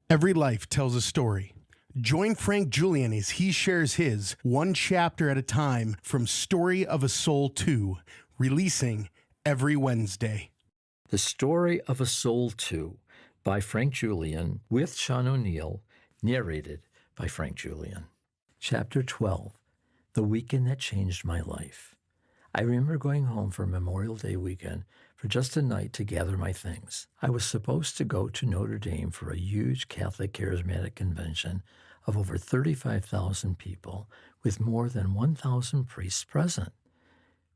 Every life tells a story. Join Frank Julian as he shares his one chapter at a time from Story of a Soul 2, releasing every Wednesday. The Story of a Soul 2 by Frank Julian with Sean O'Neill, narrated by Frank Julian. Chapter 12, The Weekend That Changed My Life. I remember going home for Memorial Day weekend for just a night to gather my things. I was supposed to go to Notre Dame for a huge Catholic Charismatic convention of over 35,000 people with more than 1,000 priests present.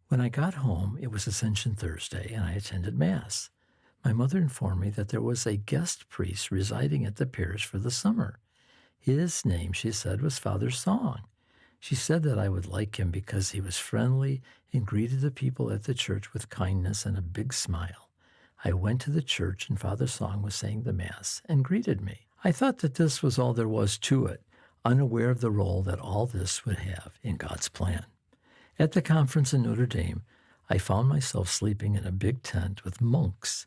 When I got home, it was Ascension Thursday, and I attended Mass. My mother informed me that there was a guest priest residing at the parish for the summer. His name, she said, was Father Song. She said that I would like him because he was friendly and greeted the people at the church with kindness and a big smile. I went to the church and Father Song was saying the Mass and greeted me. I thought that this was all there was to it, unaware of the role that all this would have in God's plan. At the conference in Notre Dame, I found myself sleeping in a big tent with monks.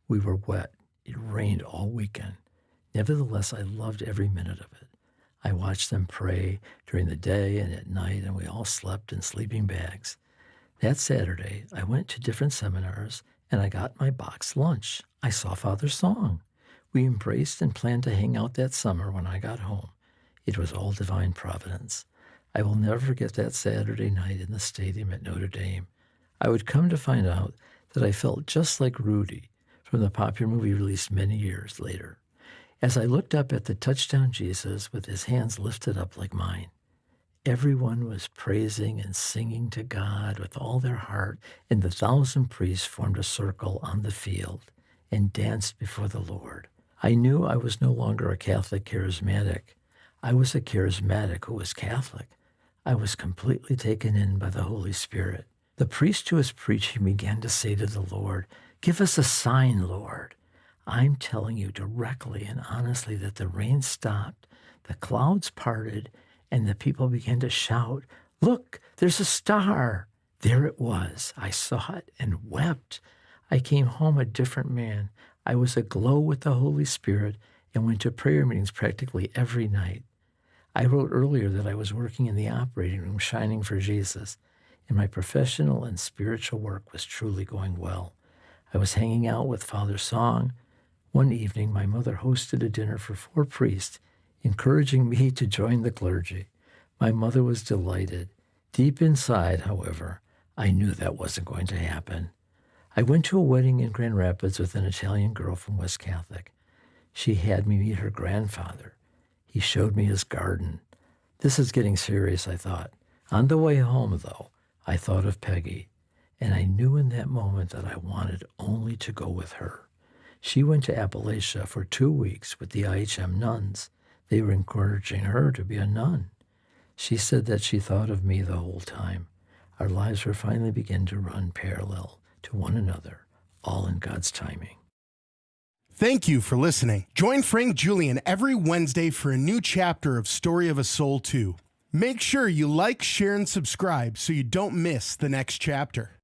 We were wet. It rained all weekend. Nevertheless, I loved every minute of it. I watched them pray during the day and at night, and we all slept in sleeping bags. That Saturday, I went to different seminars, and I got my boxed lunch. I saw Father Song. We embraced and planned to hang out that summer when I got home. It was all divine providence. I will never forget that Saturday night in the stadium at Notre Dame. I would come to find out that I felt just like Rudy from the popular movie released many years later. As I looked up at the touchdown Jesus with his hands lifted up like mine, everyone was praising and singing to God with all their heart, and the 1,000 priests formed a circle on the field and danced before the Lord. I knew I was no longer a Catholic charismatic. I was a charismatic who was Catholic. I was completely taken in by the Holy Spirit. The priest who was preaching began to say to the Lord, "Give us a sign, Lord." I'm telling you directly and honestly that the rain stopped, the clouds parted, and the people began to shout, "Look, there's a star." There it was. I saw it and wept. I came home a different man. I was aglow with the Holy Spirit and went to prayer meetings practically every night. I wrote earlier that I was working in the operating room shining for Jesus, and my professional and spiritual work was truly going well. I was hanging out with Father Song. One evening, my mother hosted a dinner for 4 priests, encouraging me to join the clergy. My mother was delighted. Deep inside, however, I knew that wasn't going to happen. I went to a wedding in Grand Rapids with an Italian girl from West Catholic. She had me meet her grandfather. He showed me his garden. This is getting serious, I thought. On the way home, though, I thought of Peggy, and I knew in that moment that I wanted only to go with her. She went to Appalachia for 2 weeks with the IHM nuns. They were encouraging her to be a nun. She said that she thought of me the whole time. Our lives were finally beginning to run parallel to one another, all in God's timing. Thank you for listening. Join Frank Julian every Wednesday for a new chapter of Story of a Soul 2. Make sure you like, share, and subscribe so you don't miss the next chapter.